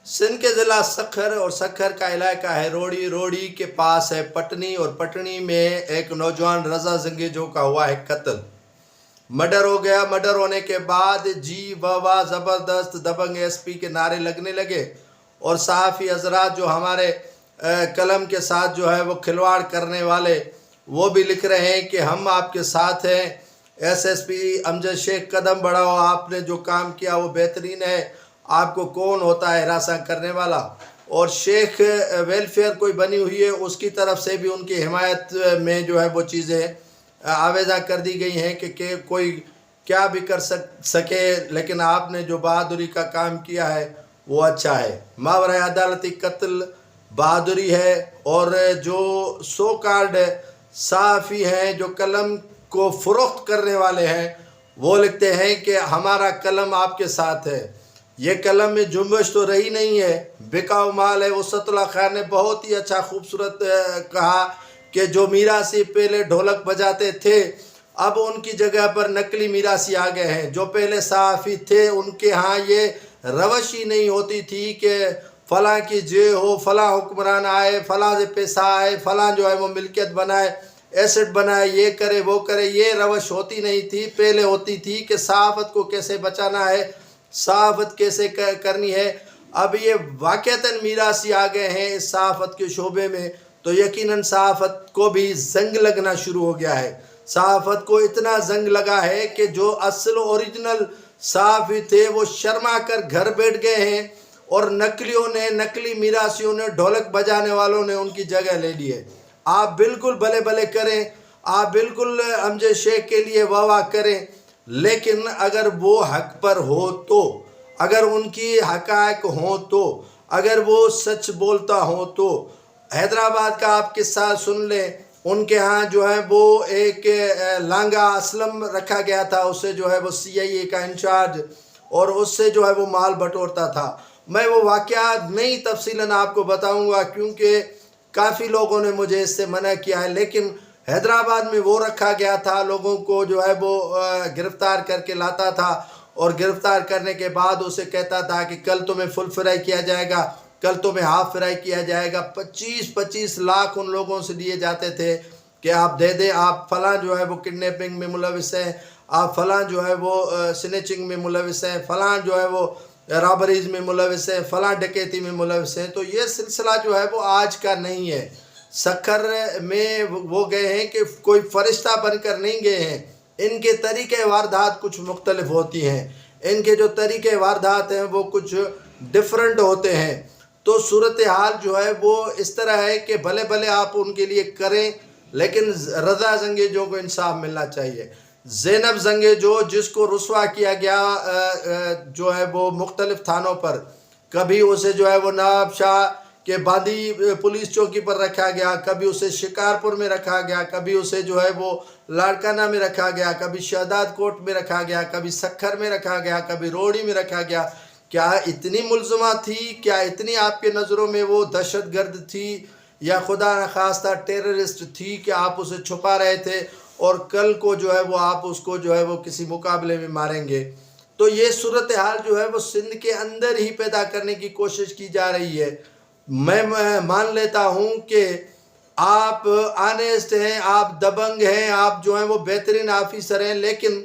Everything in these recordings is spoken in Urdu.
سندھ کے ضلع سکھر اور سکھر کا علاقہ ہے روڑی، روڑی کے پاس ہے پٹنی، اور پٹنی میں ایک نوجوان رضا زنگیجو کا ہوا ہے قتل۔ مرڈر ہو گیا۔ مرڈر ہونے کے بعد جی واہ زبردست دبنگ ایس پی کے نعرے لگنے لگے، اور صحافی حضرات جو ہمارے قلم کے ساتھ جو ہے وہ کھلواڑ کرنے والے، وہ بھی لکھ رہے ہیں کہ ہم آپ کے ساتھ ہیں۔ ایس پی امجد شیخ قدم بڑھاؤ، آپ نے جو کام کیا وہ بہترین ہے، آپ کو کون ہوتا ہے ہراساں کرنے والا۔ اور شیخ ویلفیئر کوئی بنی ہوئی ہے، اس کی طرف سے بھی ان کی حمایت میں جو ہے وہ چیزیں آویزہ کر دی گئی ہیں کہ کوئی کیا بھی کر سکے، لیکن آپ نے جو بہادری کا کام کیا ہے وہ اچھا ہے۔ ماورائے عدالتی قتل بہادری ہے۔ اور جو سو کارڈ صحافی ہیں جو قلم کو فروخت کرنے والے ہیں، وہ لکھتے ہیں کہ ہمارا قلم آپ کے ساتھ ہے۔ یہ قلم میں جنبش تو رہی نہیں ہے، بکاؤ مال ہے۔ وسط اللہ خان نے بہت ہی اچھا خوبصورت کہا کہ جو میراثی پہلے ڈھولک بجاتے تھے، اب ان کی جگہ پر نقلی میراثی آ گئے ہیں۔ جو پہلے صحافی تھے ان کے ہاں یہ روش ہی نہیں ہوتی تھی کہ فلاں کی جے ہو، فلاں حکمران آئے، فلاں سے پیسہ آئے، فلاں جو ہے وہ ملکیت بنائے، ایسٹ بنائے، یہ کرے وہ کرے، یہ روش ہوتی نہیں تھی۔ پہلے ہوتی تھی کہ صحافت کو کیسے بچانا ہے، صحافت کیسے کرنی ہے۔ اب یہ واقعتاً میراثی آ گئے ہیں اس صحافت کے شعبے میں، تو یقیناً صحافت کو بھی زنگ لگنا شروع ہو گیا ہے۔ صحافت کو اتنا زنگ لگا ہے کہ جو اصل اوریجنل صحافی تھے وہ شرما کر گھر بیٹھ گئے ہیں، اور نقلیوں نے، نقلی میراثیوں نے، ڈھولک بجانے والوں نے ان کی جگہ لے لی ہے۔ آپ بالکل بھلے بھلے کریں، آپ بالکل امجد شیخ کے لیے واہ واہ کریں، لیکن اگر وہ حق پر ہو تو، اگر ان کی حقائق ہوں تو، اگر وہ سچ بولتا ہوں تو، حیدرآباد کا آپ قصہ سن لیں۔ ان کے ہاں جو ہے وہ ایک لانگا اسلم رکھا گیا تھا، اسے جو ہے وہ CIA کا انچارج، اور اس سے جو ہے وہ مال بٹورتا تھا۔ میں وہ واقعات نہیں تفصیلاً آپ کو بتاؤں گا کیونکہ کافی لوگوں نے مجھے اس سے منع کیا ہے، لیکن حیدرآباد میں وہ رکھا گیا تھا، لوگوں کو جو ہے وہ گرفتار کر کے لاتا تھا، اور گرفتار کرنے کے بعد اسے کہتا تھا کہ کل تمہیں فل فرائی کیا جائے گا، کل تمہیں ہاف فرائی کیا جائے گا۔ 25 لاکھ ان لوگوں سے دیے جاتے تھے کہ آپ دے دیں، آپ فلاں جو ہے وہ کڈنیپنگ میں ملوث ہیں، آپ فلاں جو ہے وہ سنیچنگ میں ملوث ہیں، فلاں جو ہے وہ رابریز میں ملوث ہیں، فلاں ڈکیتی میں ملوث ہیں۔ تو یہ سلسلہ جو ہے وہ آج کا نہیں ہے۔ سکھر میں وہ گئے ہیں کہ کوئی فرشتہ بن کر نہیں گئے ہیں، ان کے طریقے واردات کچھ مختلف ہوتی ہیں، ان کے جو طریقے واردات ہیں وہ کچھ ڈیفرنٹ ہوتے ہیں۔ تو صورتحال جو ہے وہ اس طرح ہے کہ بھلے بھلے آپ ان کے لیے کریں، لیکن رضا زنگیجو کو انصاف ملنا چاہیے۔ زینب زنگیجو جس کو رسوا کیا گیا جو ہے وہ مختلف تھانوں پر، کبھی اسے جو ہے وہ نواب شاہ کے باندی پولیس چوکی پر رکھا گیا، کبھی اسے شکارپور میں رکھا گیا، کبھی اسے جو ہے وہ لاڑکانہ میں رکھا گیا، کبھی شہداد کوٹ میں رکھا گیا، کبھی سکھر میں رکھا گیا، کبھی روڑی میں رکھا گیا۔ کیا اتنی ملزمہ تھی؟ کیا اتنی آپ کے نظروں میں وہ دہشت گرد تھی، یا خدا نخواستہ ٹیررسٹ تھی کہ آپ اسے چھپا رہے تھے، اور کل کو جو ہے وہ آپ اس کو جو ہے وہ کسی مقابلے میں ماریں گے؟ تو یہ صورتحال جو ہے وہ سندھ کے اندر ہی پیدا کرنے کی کوشش کی جا رہی ہے۔ میں مان لیتا ہوں کہ آپ آنیسٹ ہیں، آپ دبنگ ہیں، آپ جو ہیں وہ بہترین آفیسر ہیں، لیکن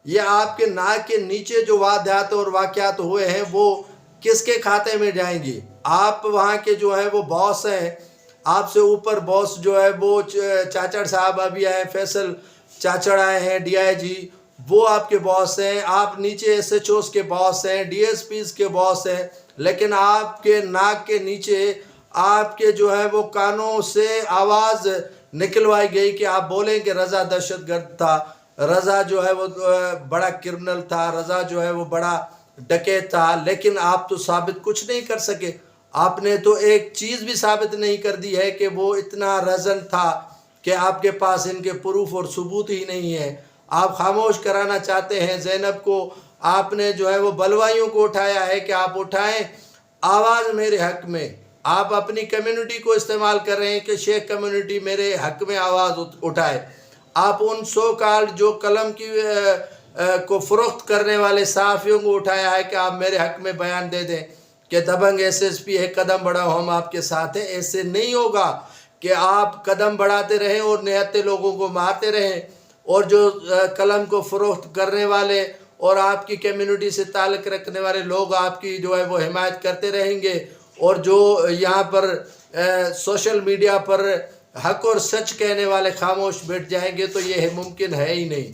یہ آپ کے ناک کے نیچے جو واقعات اور واقعات ہوئے ہیں وہ کس کے کھاتے میں جائیں گی؟ آپ وہاں کے جو ہیں وہ باس ہیں، آپ سے اوپر باس جو ہے وہ چاچڑ صاحب ابھی آئے ہیں، فیصل چاچڑ آئے ہیں DIG، وہ آپ کے باس ہیں۔ آپ نیچے SHOs کے باس ہیں، DSPs کے باس ہیں، لیکن آپ کے ناک کے نیچے آپ کے جو ہے وہ کانوں سے آواز نکلوائی گئی کہ آپ بولیں کہ رضا دہشت گرد تھا، رضا جو ہے وہ بڑا کرمنل تھا، رضا جو ہے وہ بڑا ڈکیت تھا، لیکن آپ تو ثابت کچھ نہیں کر سکے۔ آپ نے تو ایک چیز بھی ثابت نہیں کر دی ہے کہ وہ اتنا رزن تھا کہ آپ کے پاس ان کے پروف اور ثبوت ہی نہیں ہے۔ آپ خاموش کرانا چاہتے ہیں زینب کو، آپ نے جو ہے وہ بلوائیوں کو اٹھایا ہے کہ آپ اٹھائیں آواز میرے حق میں۔ آپ اپنی کمیونٹی کو استعمال کر رہے ہیں کہ شیخ کمیونٹی میرے حق میں آواز اٹھائے۔ آپ ان سو کالڈ جو قلم کی کو فروخت کرنے والے صحافیوں کو اٹھایا ہے کہ آپ میرے حق میں بیان دے دیں۔ کہ دبنگ SSP ایک قدم بڑھاؤ ہم آپ کے ساتھ ہیں. ایسے نہیں ہوگا کہ آپ قدم بڑھاتے رہیں اور نہتے لوگوں کو مارتے رہیں، اور جو قلم کو فروخت کرنے والے اور آپ کی کمیونٹی سے تعلق رکھنے والے لوگ آپ کی جو ہے وہ حمایت کرتے رہیں گے، اور جو یہاں پر سوشل میڈیا پر حق اور سچ کہنے والے خاموش بیٹھ جائیں گے، تو یہ ممکن ہے ہی نہیں.